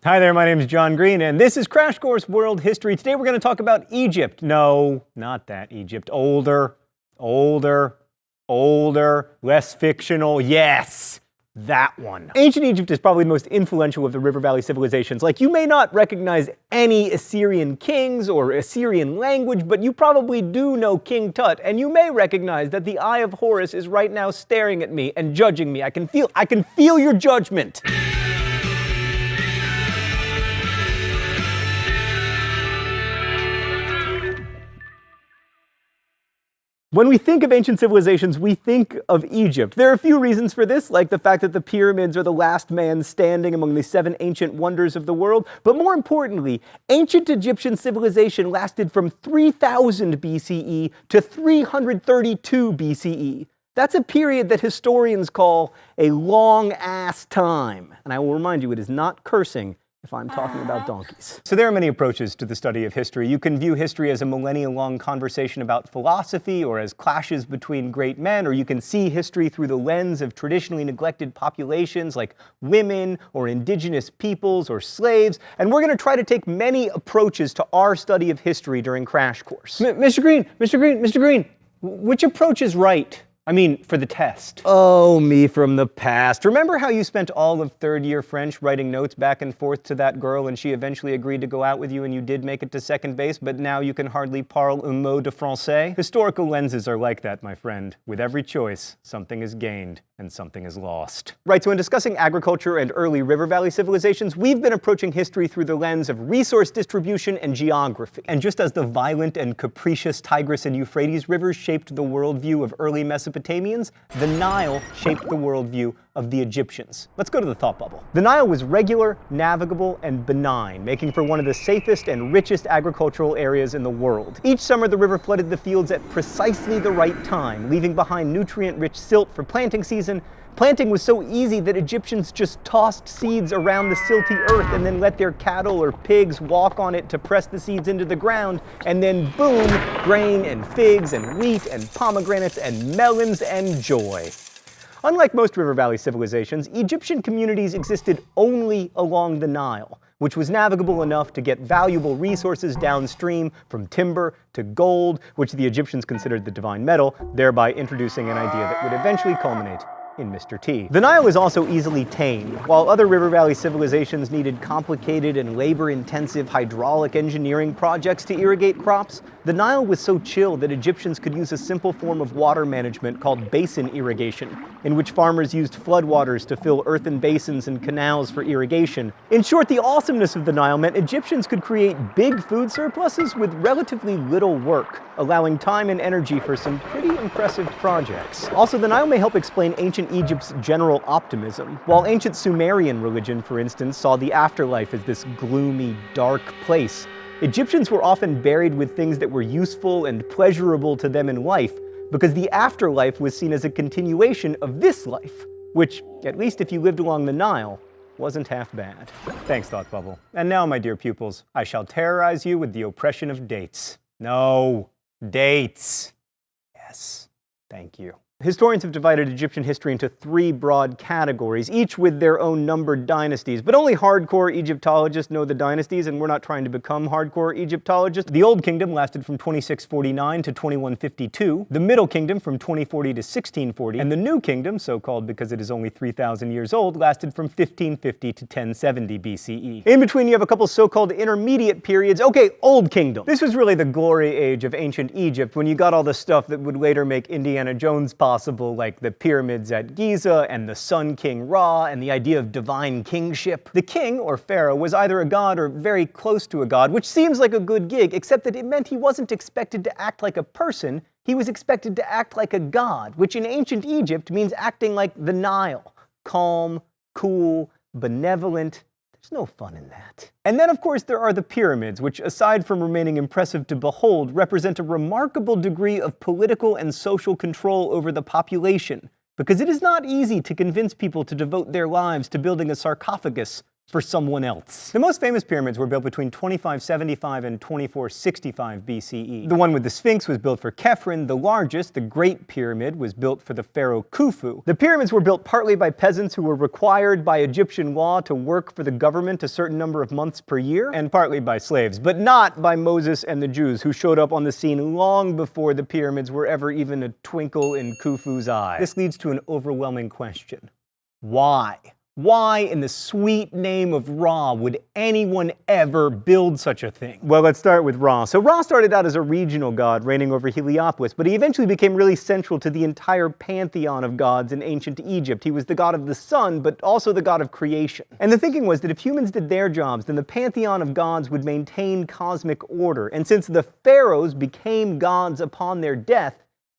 Hi there, my name is John Green, and this is Crash Course World History. Today we're going to talk about Egypt. No, not that Egypt. Older, less fictional. Yes, that one. Ancient Egypt is probably the most influential of the River Valley civilizations. Like, you may not recognize any Assyrian kings or Assyrian language, but you probably do know King Tut, and you may recognize that the Eye of Horus is right now staring at me and judging me. I can feel your judgment. When we think of ancient civilizations, we think of Egypt. There are a few reasons for this, like the fact that the pyramids are the last man standing among the 7 ancient wonders of the world. But more importantly, ancient Egyptian civilization lasted from 3000 BCE to 332 BCE. That's a period that historians call a long-ass time. And I will remind you, it is not cursing if I'm talking about donkeys. So there are many approaches to the study of history. You can view history as a millennia-long conversation about philosophy or as clashes between great men, or you can see history through the lens of traditionally neglected populations like women or indigenous peoples or slaves. And we're going to try to take many approaches to our study of history during Crash Course. Mr. Green, which approach is right? I mean, for the test. Oh, me from the past. Remember how you spent all of third-year French writing notes back and forth to that girl and she eventually agreed to go out with you and you did make it to second base, but now you can hardly parle un mot de français? Historical lenses are like that, my friend. With every choice, something is gained and something is lost. Right, so in discussing agriculture and early river valley civilizations, we've been approaching history through the lens of resource distribution and geography. And just as the violent and capricious Tigris and Euphrates rivers shaped the worldview of early Mesopotamians, the Nile shaped the worldview of the Egyptians. Let's go to the thought bubble. The Nile was regular, navigable, and benign, making for one of the safest and richest agricultural areas in the world. Each summer, the river flooded the fields at precisely the right time, leaving behind nutrient-rich silt for planting season. Planting was so easy that Egyptians just tossed seeds around the silty earth and then let their cattle or pigs walk on it to press the seeds into the ground, and then boom, grain and figs and wheat and pomegranates and melons and joy. Unlike most river valley civilizations, Egyptian communities existed only along the Nile, which was navigable enough to get valuable resources downstream, from timber to gold, which the Egyptians considered the divine metal, thereby introducing an idea that would eventually culminate in Mr. T. The Nile was also easily tamed. While other river valley civilizations needed complicated and labor-intensive hydraulic engineering projects to irrigate crops, the Nile was so chill that Egyptians could use a simple form of water management called basin irrigation, in which farmers used floodwaters to fill earthen basins and canals for irrigation. In short, the awesomeness of the Nile meant Egyptians could create big food surpluses with relatively little work, allowing time and energy for some pretty impressive projects. Also, the Nile may help explain ancient Egypt's general optimism. While ancient Sumerian religion, for instance, saw the afterlife as this gloomy, dark place, Egyptians were often buried with things that were useful and pleasurable to them in life, because the afterlife was seen as a continuation of this life, which, at least if you lived along the Nile, wasn't half bad. Thanks, Thought Bubble. And now, my dear pupils, I shall terrorize you with the oppression of dates. No, dates. Yes, thank you. Historians have divided Egyptian history into 3 broad categories, each with their own numbered dynasties. But only hardcore Egyptologists know the dynasties, and we're not trying to become hardcore Egyptologists. The Old Kingdom lasted from 2649 to 2152, the Middle Kingdom from 2040 to 1640, and the New Kingdom, so-called because it is only 3,000 years old, lasted from 1550 to 1070 BCE. In between, you have a couple so-called intermediate periods. Okay, Old Kingdom. This was really the glory age of ancient Egypt, when you got all the stuff that would later make Indiana Jones possible, like the pyramids at Giza and the Sun King Ra and the idea of divine kingship. The king, or pharaoh, was either a god or very close to a god, which seems like a good gig, except that it meant he wasn't expected to act like a person, he was expected to act like a god, which in ancient Egypt means acting like the Nile. Calm, cool, benevolent. There's no fun in that. And then, of course, there are the pyramids, which, aside from remaining impressive to behold, represent a remarkable degree of political and social control over the population, because it is not easy to convince people to devote their lives to building a sarcophagus for someone else. The most famous pyramids were built between 2575 and 2465 BCE. The one with the Sphinx was built for Khephren. The largest, the Great Pyramid, was built for the pharaoh Khufu. The pyramids were built partly by peasants who were required by Egyptian law to work for the government a certain number of months per year, and partly by slaves, but not by Moses and the Jews, who showed up on the scene long before the pyramids were ever even a twinkle in Khufu's eye. This leads to an overwhelming question. Why? Why, in the sweet name of Ra, would anyone ever build such a thing? Well, let's start with Ra. So Ra started out as a regional god reigning over Heliopolis, but he eventually became really central to the entire pantheon of gods in ancient Egypt. He was the god of the sun, but also the god of creation. And the thinking was that if humans did their jobs, then the pantheon of gods would maintain cosmic order. And since the pharaohs became gods upon their death,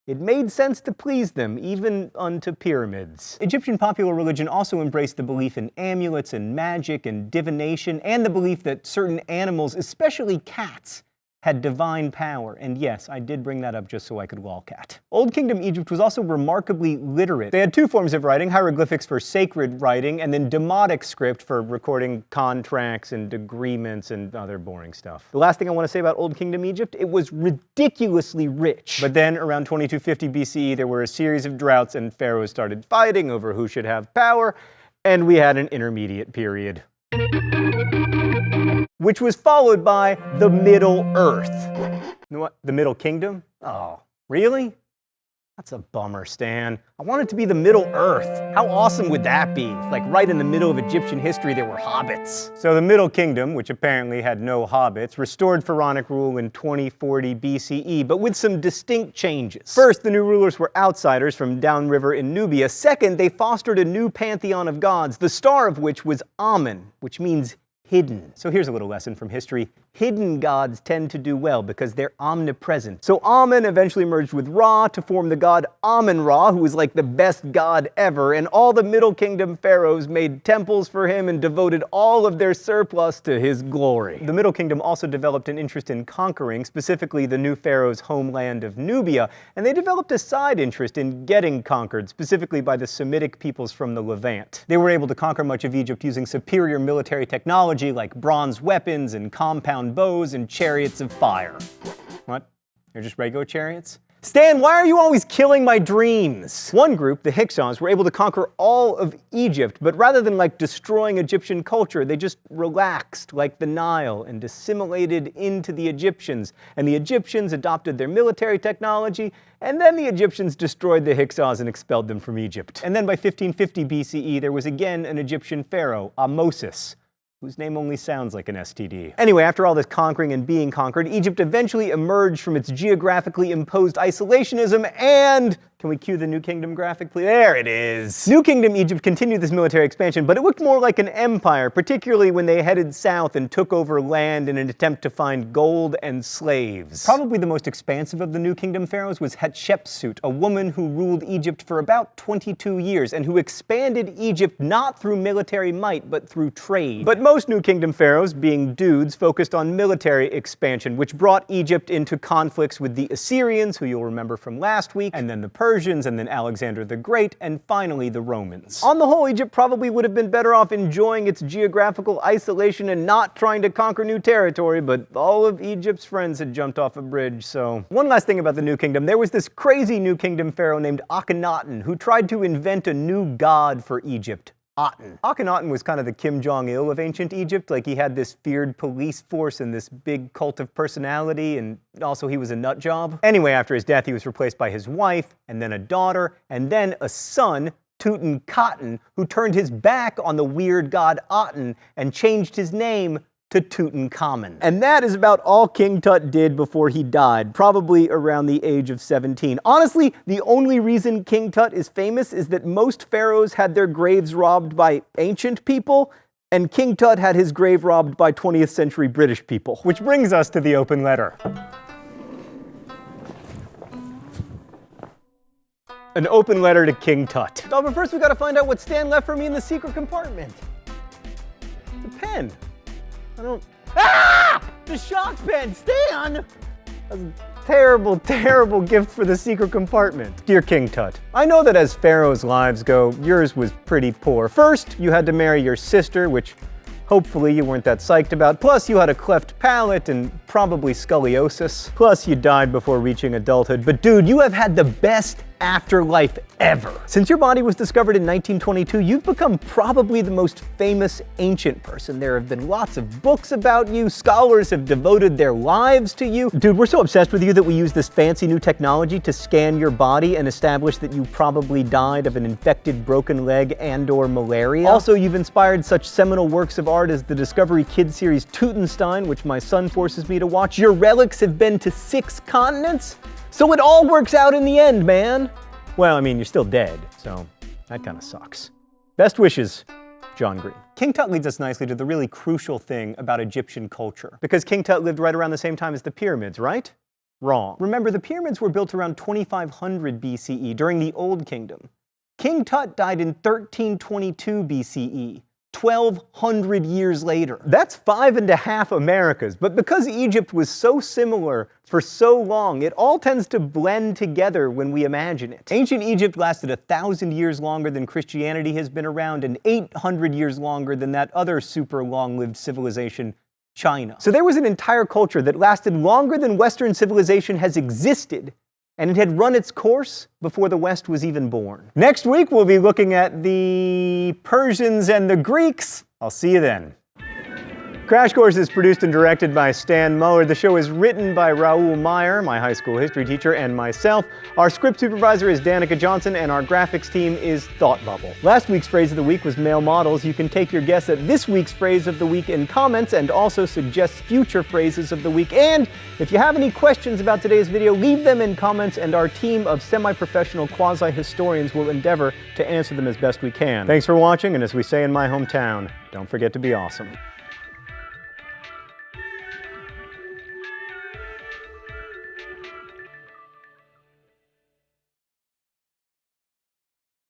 it made sense to please them, even unto pyramids. Egyptian popular religion also embraced the belief in amulets and magic and divination, and the belief that certain animals, especially cats, had divine power. And yes, I did bring that up just so I could lolcat. Old Kingdom Egypt was also remarkably literate. They had two forms of writing, hieroglyphics for sacred writing, and then demotic script for recording contracts and agreements and other boring stuff. The last thing I want to say about Old Kingdom Egypt, it was ridiculously rich. But then, around 2250 BCE, there were a series of droughts and pharaohs started fighting over who should have power, and we had an intermediate period, which was followed by the Middle Earth. What? The Middle Kingdom? Oh, really? That's a bummer, Stan. I want it to be the Middle Earth. How awesome would that be? Like right in the middle of Egyptian history, there were hobbits. So the Middle Kingdom, which apparently had no hobbits, restored pharaonic rule in 2040 BCE, but with some distinct changes. First, the new rulers were outsiders from downriver in Nubia. Second, they fostered a new pantheon of gods, the star of which was Amen, which means hidden. So here's a little lesson from history. Hidden gods tend to do well because they're omnipresent. So Amen eventually merged with Ra to form the god Amen-Ra, who was like the best god ever, and all the Middle Kingdom pharaohs made temples for him and devoted all of their surplus to his glory. The Middle Kingdom also developed an interest in conquering, specifically the new pharaoh's homeland of Nubia, and they developed a side interest in getting conquered, specifically by the Semitic peoples from the Levant. They were able to conquer much of Egypt using superior military technology like bronze weapons and compound bows and chariots of fire. What? They're just regular chariots? Stan, why are you always killing my dreams? One group, the Hyksos, were able to conquer all of Egypt, but rather than destroying Egyptian culture, they just relaxed like the Nile and assimilated into the Egyptians. And the Egyptians adopted their military technology, and then the Egyptians destroyed the Hyksos and expelled them from Egypt. And then by 1550 BCE, there was again an Egyptian pharaoh, Ahmosis, whose name only sounds like an STD. Anyway, after all this conquering and being conquered, Egypt eventually emerged from its geographically imposed isolationism and... Can we cue the New Kingdom graphic, please? There it is. New Kingdom Egypt continued this military expansion, but it looked more like an empire, particularly when they headed south and took over land in an attempt to find gold and slaves. Probably the most expansive of the New Kingdom pharaohs was Hatshepsut, a woman who ruled Egypt for about 22 years and who expanded Egypt not through military might, but through trade. But most New Kingdom pharaohs, being dudes, focused on military expansion, which brought Egypt into conflicts with the Assyrians, who you'll remember from last week, and then the Persians, and then Alexander the Great, and finally the Romans. On the whole, Egypt probably would have been better off enjoying its geographical isolation and not trying to conquer new territory, but all of Egypt's friends had jumped off a bridge, so... One last thing about the New Kingdom. There was this crazy New Kingdom pharaoh named Akhenaten who tried to invent a new god for Egypt. Aten. Akhenaten was kind of the Kim Jong-il of ancient Egypt. Like, he had this feared police force and this big cult of personality, and also he was a nut job. Anyway, after his death, he was replaced by his wife, and then a daughter, and then a son, Tutankhaten, who turned his back on the weird god Aten and changed his name to Tutankhamun. And that is about all King Tut did before he died, probably around the age of 17. Honestly, the only reason King Tut is famous is that most pharaohs had their graves robbed by ancient people, and King Tut had his grave robbed by 20th century British people. Which brings us to the open letter. An open letter to King Tut. Oh, but first we gotta find out what Stan left for me in the secret compartment. The pen. I don't... Ah! The shock pen! Stan! That's a terrible, terrible gift for the secret compartment. Dear King Tut, I know that as pharaohs' lives go, yours was pretty poor. First, you had to marry your sister, which hopefully you weren't that psyched about. Plus, you had a cleft palate and probably scoliosis. Plus, you died before reaching adulthood. But dude, you have had the best afterlife ever. Since your body was discovered in 1922, you've become probably the most famous ancient person. There have been lots of books about you, scholars have devoted their lives to you. Dude, we're so obsessed with you that we use this fancy new technology to scan your body and establish that you probably died of an infected broken leg and/or malaria. Also, you've inspired such seminal works of art as the Discovery Kids series Teutonstein, which my son forces me to watch. Your relics have been to 6 continents. So it all works out in the end, man. Well, I mean, you're still dead, so that kind of sucks. Best wishes, John Green. King Tut leads us nicely to the really crucial thing about Egyptian culture. Because King Tut lived right around the same time as the pyramids, right? Wrong. Remember, the pyramids were built around 2500 BCE during the Old Kingdom. King Tut died in 1322 BCE. 1,200 years later. That's 5.5 Americas, but because Egypt was so similar for so long, it all tends to blend together when we imagine it. Ancient Egypt lasted 1,000 years longer than Christianity has been around, and 800 years longer than that other super long-lived civilization, China. So there was an entire culture that lasted longer than Western civilization has existed, and it had run its course before the West was even born. Next week, we'll be looking at the Persians and the Greeks. I'll see you then. Crash Course is produced and directed by Stan Muller. The show is written by Raoul Meyer, my high school history teacher, and myself. Our script supervisor is Danica Johnson, and our graphics team is Thought Bubble. Last week's phrase of the week was male models. You can take your guess at this week's phrase of the week in comments and also suggest future phrases of the week. And if you have any questions about today's video, leave them in comments, and our team of semi-professional quasi-historians will endeavor to answer them as best we can. Thanks for watching, and as we say in my hometown, don't forget to be awesome.